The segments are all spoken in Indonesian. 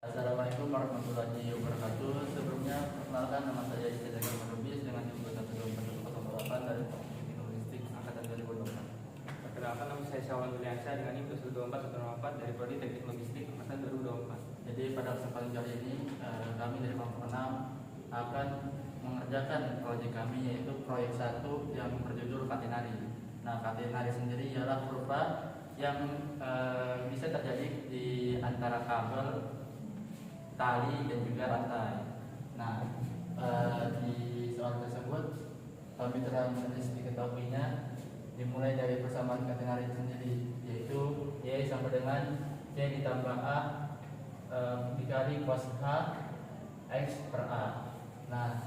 Assalamualaikum warahmatullahi wabarakatuh. Sebelumnya, perkenalkan nama saya Istri Lubis dengan tim 12408 dari Fakultas Logistik Angkatan 2024. Perkenalkan, nama saya Syawal Juliansyah dengan NIM 124 dari Prodi Teknik Logistik Angkatan 2024. Jadi pada kesempatan kali ini kami dari kelompok 6 akan mengerjakan proyek kami, yaitu proyek 1 yang berjudul katenari. Nah, katenari sendiri ialah kurva yang bisa terjadi di antara kabel, tali, dan juga rantai. Nah, di soal tersebut kami telah menulis diketahuinya dimulai dari persamaan katenari sendiri, yaitu Y sama dengan C ditambah A dikali cos H X per A. Nah,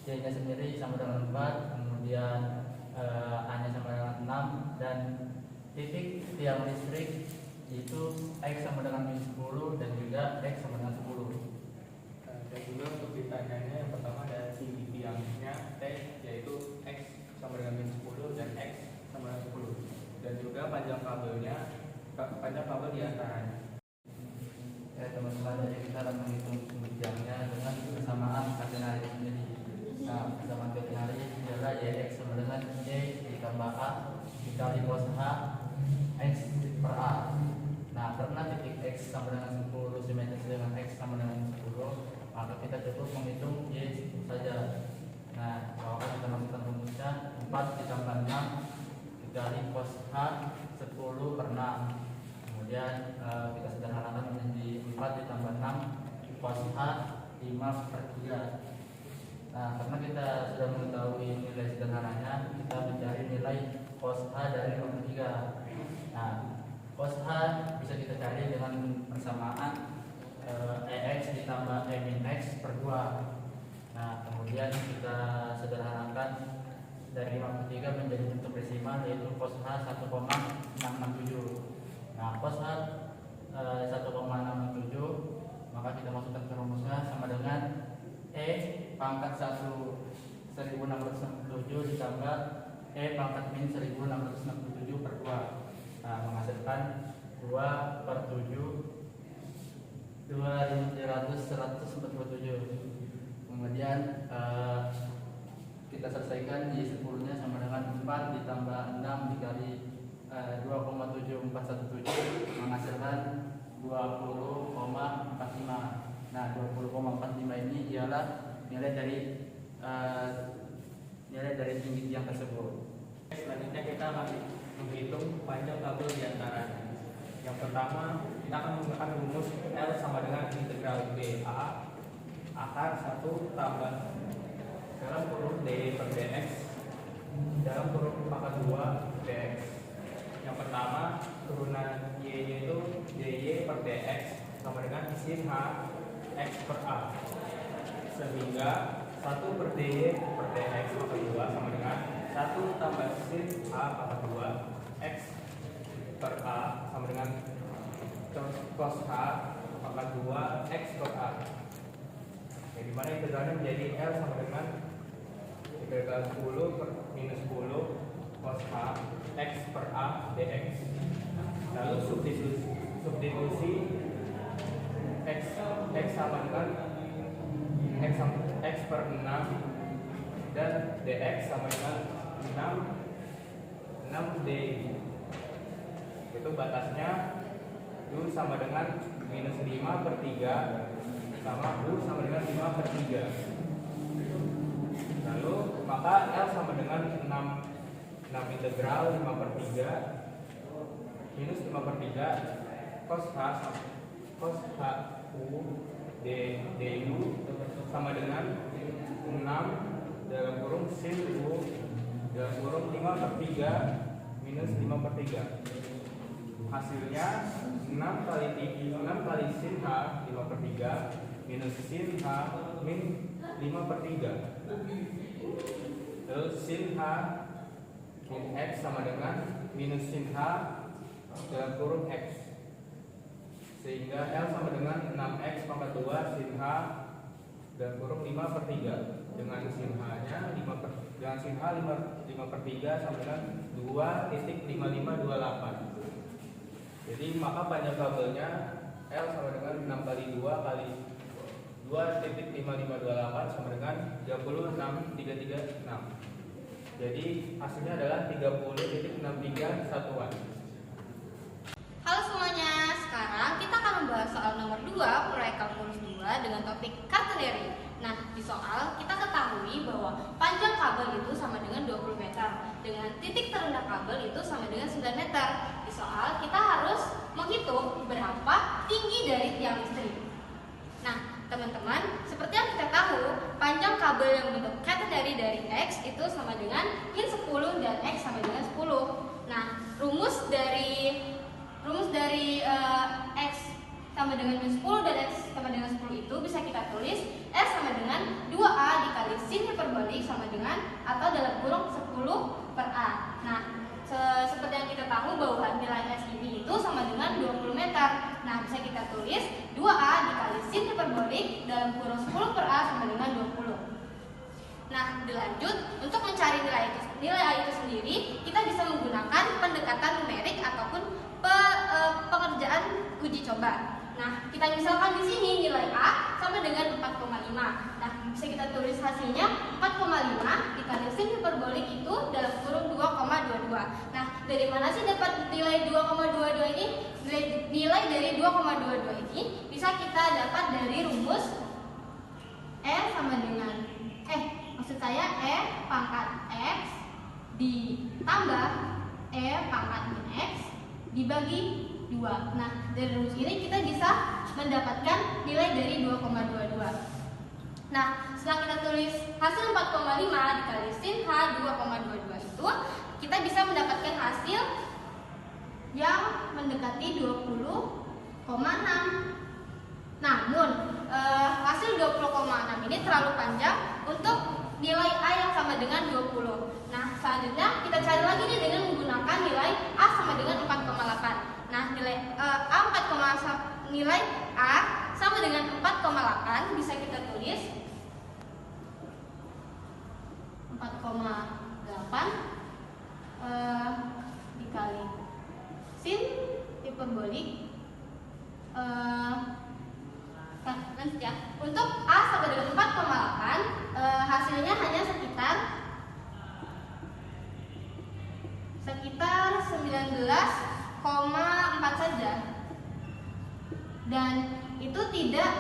C nya sendiri sama dengan 4, kemudian A nya sama dengan 6, dan titik tiang listrik itu X sama dengan min 10 dan juga X sama dengan 10. Dan juga untuk ditanyanya yang pertama ada tinggi tiangnya T, yaitu X sama dengan min 10 dan X sama dengan 10. Dan juga panjang kabelnya, panjang kabel di antaranya. Ya teman-teman, jadi kita akan menghitung tiangnya dengan persamaan katenari sendiri. Nah, persamaan katenari adalah YX sama dengan Y ditambah A dikali cos H X per A. Nah, karena titik X sama dengan 10 simetris dengan X sama dengan 10, maka kita cukup menghitung Y saja. Nah, kalau kita masukkan rumusnya 4 ditambah 6 dikali cos H 10 per 6. Kemudian kita sederhanakan menjadi 4 ditambah 6 cos H 5 per 3. Nah, karena kita sudah mengetahui nilai sederhananya, kita mencari nilai cos H dari 5 per 3. Nah, cos H bisa kita cari dengan persamaan EX ditambah E min X per 2. Nah, kemudian kita sederhanakan dari 5 per 3 menjadi bentuk desimal, yaitu cos H 1,667. Nah, cos H 1,667, maka kita masukkan ke rumusnya sama dengan E pangkat 1667 ditambah E pangkat min 1667 per 2. Nah, menghasilkan 2 per 7 147. Kemudian kita selesaikan di 10 nya sama dengan 4 ditambah 6 dikali 2,7417 menghasilkan 20,45. Nah, 20,45 ini ialah nilai dari tinggi tiang tersebut. Selanjutnya kita akan menghitung panjang kabel di antaranya. Yang pertama, kita akan menggunakan rumus L sama dengan integral BA akar 1 tambah dalam kurung D per DX dalam kurung pangkat 2 DX. Yang pertama, turunan Y itu DY per DX sama dengan sin H X per A, sehingga 1 per DY per DX pangkat 2 sama dengan 1 tambah sin H pangkat 2 X per A sama dengan cos H pangkat 2 X per A. Yang dimana integralnya menjadi L sama dengan integral 10 per minus 10 cos H X per A dx. Lalu substitusi X sama dengan X per 6 dan dx sama dengan 6 D. Itu batasnya U sama dengan minus 5 per 3 sama U sama dengan 5 per 3. Lalu maka L sama dengan 6 integral 5 per 3 minus 5 per 3 cos H U du sama dengan 6 dalam kurung sin U dalam kurung 5 per 3 minus 5 per 3. Hasilnya 6 kali sin H 5 per 3 minus sin H min 5 per 3. Lalu sin H min X sama dengan minus sin H dalam kurung X, sehingga L sama dengan 6X pangkat 2 sin H dalam kurung 5 per 3 dengan sin H nya 5 per 3 sama dengan 2,5528. Jadi maka panjang kabelnya L sama dengan 6 kali 2 kali 2.5528 sama dengan 36.336. Jadi hasilnya adalah 30.63 satuan. Halo semuanya, sekarang kita akan membahas soal nomor 2 proyek kalkulus 2 dengan topik kartleri. Nah, di soal kita ketahui bahwa panjang kabel itu sama dengan 20 meter, dengan titik terendah kabel itu sama dengan 9 meter. Di soal kita harus menghitung berapa tinggi dari tiang listrik. Nah, teman-teman, seperti yang kita tahu, panjang kabel yang bentuk karteri dari X itu sama dengan min 10 dan X sama dengan 10. Nah, rumus dari X sama dengan min 10 dan X sama dengan 10 itu bisa kita tulis S sama dengan 2A dikali sin hiperbolik sama dengan atau dalam kurung 10 per A. Nah, seperti yang kita tahu bahwa nilai S ini itu sama dengan 20 meter. Nah, bisa kita tulis 2A dikali sin hiperbolik dalam kurung 10 per A sama dengan 20. Nah, dilanjut, untuk mencari nilai A itu sendiri, kita bisa menggunakan pendekatan numerik ataupun pengerjaan uji coba. Nah, kita misalkan di sini nilai A sama dengan 4,5. Nah, bisa kita tulis hasilnya 4,5 dikali sin hiperbolik itu dalam kurung 2,22. Nah, dari mana sih dapat nilai 2,22 ini? Nilai dari 2,22 ini bisa kita dapat dari rumus E sama dengan E pangkat X ditambah E pangkat min X dibagi 2. Nah, dari rumus ini kita bisa mendapatkan nilai dari 2,22. Nah, setelah kita tulis hasil 4,5 dikali sin H 2,22 itu, kita bisa mendapatkan hasil yang mendekati 20,6. Namun, hasil 20,6 ini terlalu panjang untuk nilai A yang sama dengan 20. Nah, selanjutnya kita cari lagi nih dengan menggunakan nilai A sama dengan 4,8. Nah, nilai A sama dengan 4,8 bisa kita tulis 4,8 dikali sin hiperbolik lanjut ya. Untuk A sama dengan 4,8 hasilnya hanya sekitar 19,4 saja. Dan itu tidak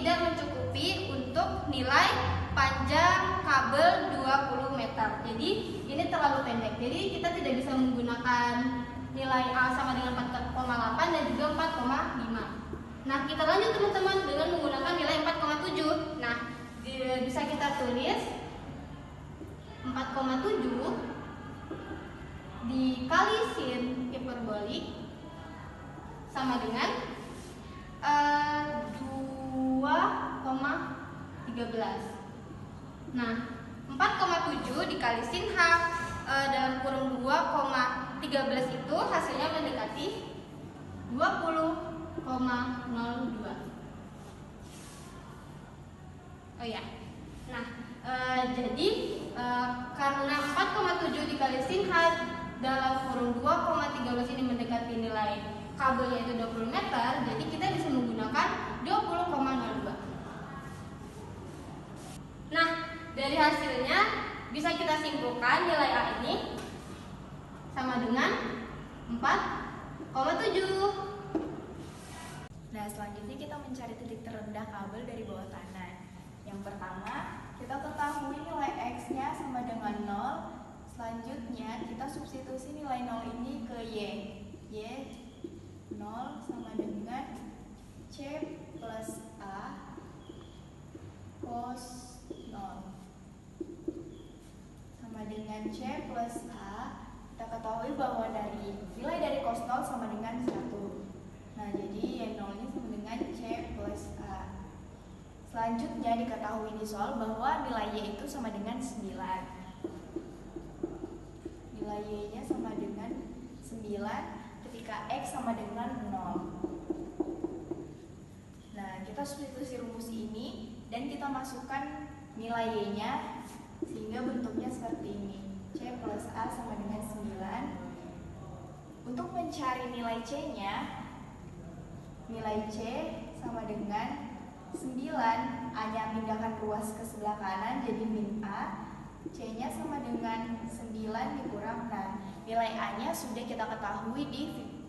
mencukupi untuk nilai panjang kabel 20 meter. Jadi ini terlalu pendek. Jadi kita tidak bisa menggunakan nilai A sama dengan 4,8 dan juga 4,5. Nah, kita lanjut teman-teman dengan menggunakan nilai 4,7. Nah, bisa kita tulis 4,7 dikali sin hiperbolik sama dengan 2,13. Nah, 4,7 dikali sin H dalam kurung 2,13 itu hasilnya mendekati 20,02. Oh ya. Nah, jadi karena 4,7 dikali sin H dalam kurung 2,13 ini mendekati nilai kabelnya itu 20 meter, jadi kita bisa menggunakan 20,02. Nah, dari hasilnya bisa kita simpulkan nilai A ini sama dengan 4,7. Nah, selanjutnya kita mencari titik terendah kabel dari bawah tanah. Yang pertama, kita ketahui nilai X-nya sama dengan 0. Selanjutnya, kita substitusi nilai 0 ini ke Y. Y 0 sama dengan C plus A cos 0 sama dengan C plus A. Kita ketahui bahwa nilai dari cos 0 sama dengan 1. Nah, jadi Y0 ini sama dengan C plus A. Selanjutnya diketahui di soal bahwa nilai Y itu sama dengan 9. Nilai Y-nya sama dengan 9 ketika X sama dengan 0. Nah, kita substitusi rumus ini dan kita masukkan nilai Y-nya sehingga bentuknya seperti ini. C plus A sama dengan 9. Untuk mencari nilai C-nya, nilai C sama dengan 9, A-nya pindahkan ruas ke sebelah kanan jadi min A, C-nya sama dengan 9 dikurang 6. Nilai A-nya sudah kita ketahui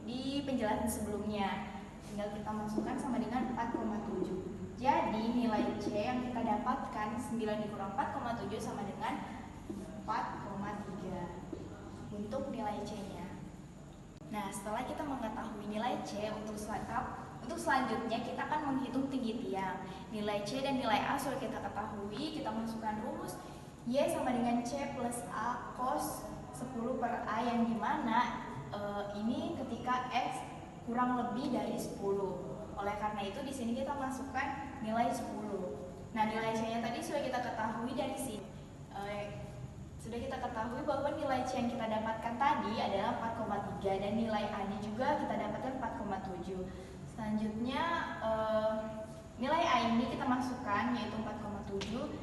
di penjelasan sebelumnya. Tinggal kita masukkan sama dengan 4,7. Jadi nilai C yang kita dapatkan 9 dikurang 4,7 sama dengan 4,3 untuk nilai C-nya. Nah, setelah kita mengetahui nilai C, untuk selanjutnya kita akan menghitung tinggi tiang. Nilai C dan nilai A sudah kita ketahui, kita masukkan rumus Y sama dengan C plus A cos 10 per A, yang dimana ini ketika X kurang lebih dari 10. Oleh karena itu di sini kita masukkan nilai 10. Nah, nilai C-nya tadi sudah kita ketahui dari sini. Sudah kita ketahui bahwa nilai C yang kita dapatkan tadi adalah 4,3 dan nilai A-nya juga kita dapatkan 4,7. Selanjutnya nilai A ini kita masukkan yaitu 4,7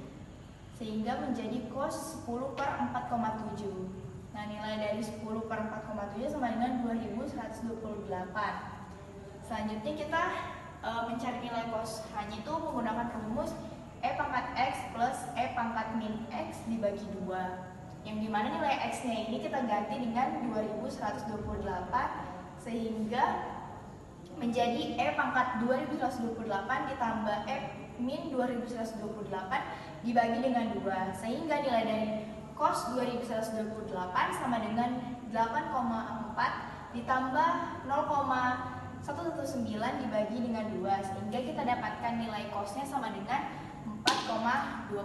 sehingga menjadi cos 10 per 4,7. Nah, nilai dari 10 per 4,7 sama dengan 2128. Selanjutnya kita mencari nilai cos hanya itu menggunakan rumus E pangkat X plus E pangkat min X dibagi 2, yang dimana nilai X-nya ini kita ganti dengan 2128 sehingga menjadi E pangkat 2128 ditambah E min 2128 dibagi dengan 2, sehingga nilai dari cos 2128 sama dengan 8,4 ditambah 0,119 dibagi dengan 2, sehingga kita dapatkan nilai cosnya sama dengan 4,26.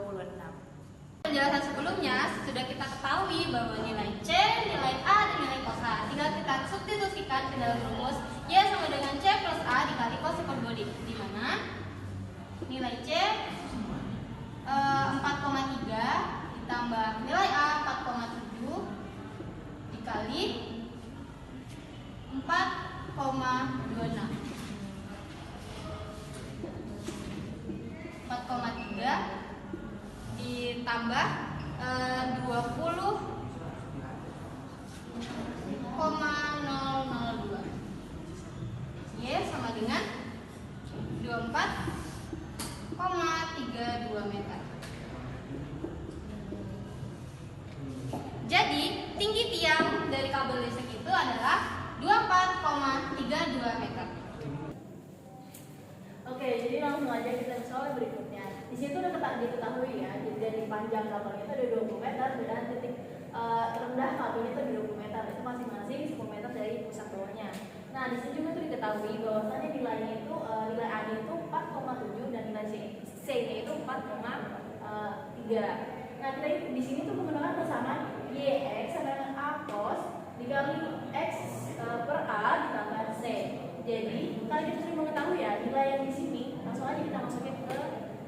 Penjelasan sebelumnya sudah kita ketahui bahwa nilai C, nilai A, dan nilai cos A tinggal kita substitusikan ke dalam rumus Y sama dengan C plus A dikali cos hiperbolik, di mana nilai C 4,3 ditambah nilai A 4,7 dikali 4,26 ditambah 20,002. Y sama dengan 24,32 meter. Jadi tinggi tiang dari kabel listrik itu adalah 24,32 meter. Oke, jadi langsung aja kita ke soal berikutnya. Di situ udah diketahui ya, jadi dari panjang kabelnya itu ada 20 meter dan titik terendah kabelnya itu ada 20 meter. Itu masing-masing 10 meter dari pusat bawahnya. Nah, di sini juga tuh diketahui bahwasannya nilainya itu nilai A-nya itu 4,7 dan nilai C-nya itu 4,3. Nah, kita di sini tuh menggunakan persamaan YX sama dengan A cos dikali X per A ditambah C. Jadi, kalian kita sudah mengetahui ya nilai yang di sini, langsung aja kita masukin ke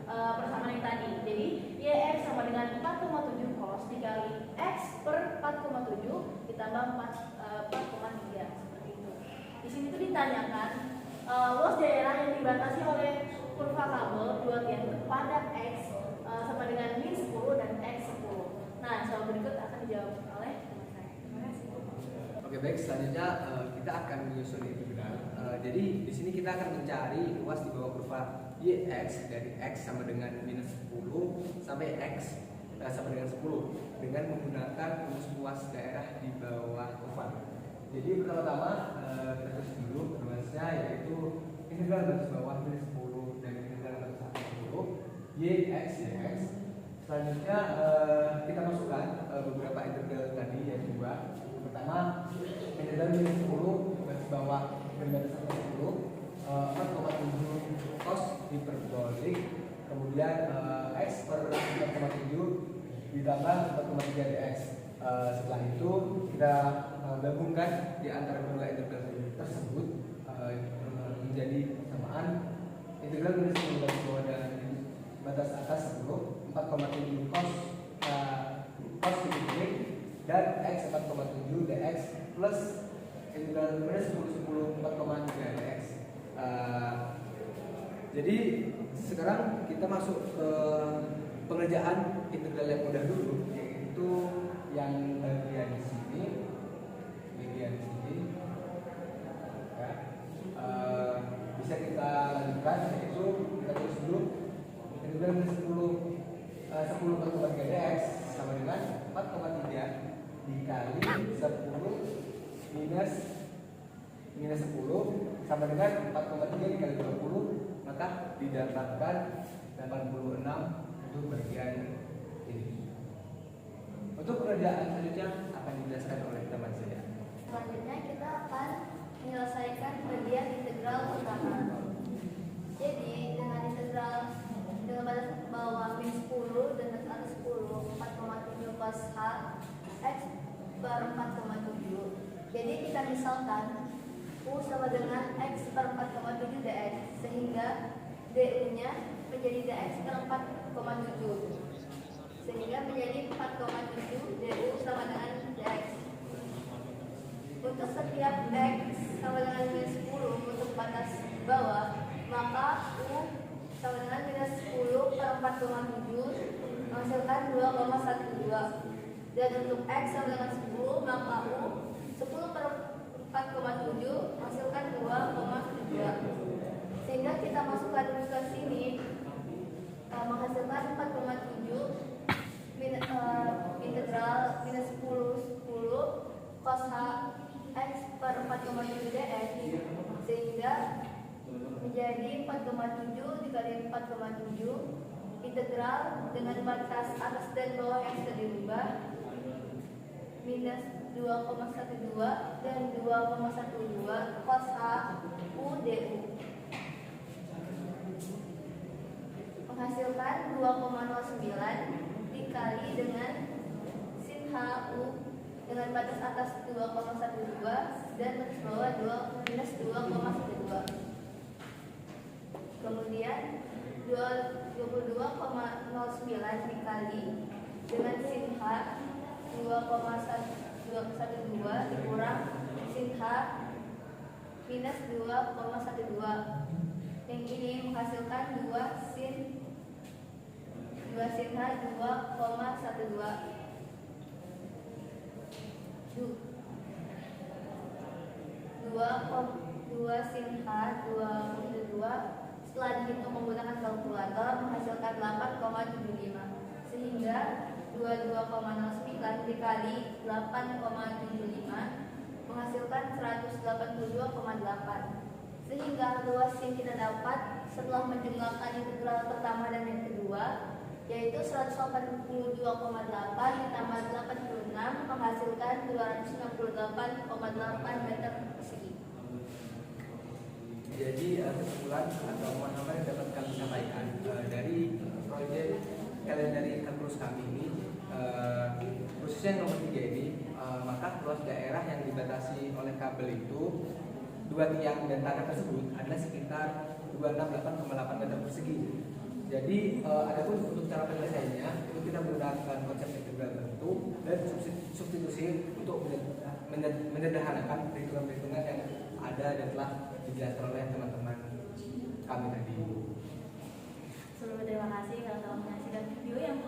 persamaan yang tadi. Jadi, YX sama dengan 4,7 cos dikali X per 4,7 ditambah 4,3 seperti itu. Di sini tuh ditanyakan luas daerah yang dibatasi oleh kurva kabel dua tiang itu pada X sama dengan min 10 dan X 10. Nah, soal berikut akan dijawab oleh teman saya. Terima kasih. Oke, baik, selanjutnya kita akan menyusun integral. Jadi di sini kita akan mencari luas di bawah kurva YX dari X sama dengan minus 10 sampai X sama dengan 10 dengan menggunakan rumus luas daerah di bawah kurva. Jadi pertama-tama kita tulis dulu rumusnya, yaitu integral garis bawah minus 10 dan integral garis atas 10 YX dx. Selanjutnya kita masukkan beberapa integral tadi, yaitu dua. Pertama, integral minus 10 garis bawah min garis atas 10 4,7 cos hiperbolik, kemudian X per 4,7 ditambah 4,3 dx. Setelah itu kita gabungkan di antara kedua integral tersebut menjadi persamaan integral minus 10 garis bawah dan batas atas 10 4,7 cos hiperbolik dan X 4,7 dx plus integral minus 10 4,3 dx. Jadi sekarang kita masuk ke pengerjaan integral yang mudah dulu, yaitu yang bagian sini, minus 10 sama dengan 4,3 dikali 20, maka didapatkan 86 untuk bagian ini. Untuk pekerjaan selanjutnya akan dijelaskan oleh teman saya. Selanjutnya kita akan menyelesaikan bagian integral pertama. Jadi dengan integral dengan batas bawah min 10 dan atas 10 4,7 cos H X per 4,7. Jadi kita misalkan U sama dengan X per 4,7 dx, sehingga DU nya menjadi dx per 4,7, sehingga menjadi 4,7 DU sama dengan dx. Untuk setiap X sama dengan minus 10 untuk batas bawah, maka U sama dengan minus 10 per 4,7 menghasilkan 2,12. Dan untuk X sama dengan 10, maka U 10 per 4,7 menghasilkan 2,2. Sehingga kita masukkan ke sini menghasilkan 4,7 integral minus 10 cos H X per 4,7 dx, sehingga menjadi 4,7 dikali 4,7 integral dengan batas atas dan bawah yang sudah dirubah minus 2,12 dan 2,12 cos H U du menghasilkan 2,09 dikali dengan sin H U dengan batas atas 2,12 dan batas bawah minus 2,12. Kemudian 22,09 dikali dengan sin H 2,12 dikurang sin H minus 2,12. Yang ini menghasilkan 2 sin H 2,12. 2 sin H 2,2 setelah dihitung menggunakan kalkulator menghasilkan 8,75, sehingga 22,09 dikali 8,75 menghasilkan 182,8, sehingga luas yang kita dapat setelah menjumlahkan integral pertama dan yang kedua yaitu 182,8 ditambah 86 menghasilkan 268,8 meter persegi. Jadi kesimpulan atau pemahaman yang dapat kami sampaikan dari proyek kalian dari kalkulus kami ini, khususnya nomor 3 ini, maka luas daerah yang dibatasi oleh kabel itu dua tiang dan tanah tersebut adalah sekitar 268,8 meter persegi. Jadi adapun untuk cara penyelesaiannya itu kita menggunakan konsep integral bentuk dan substitusi untuk menyederhanakan perhitungan-perhitungan yang ada dan telah dijelaskan oleh teman-teman kami tadi. Sebelumnya terima kasih karena telah menyaksikan video yang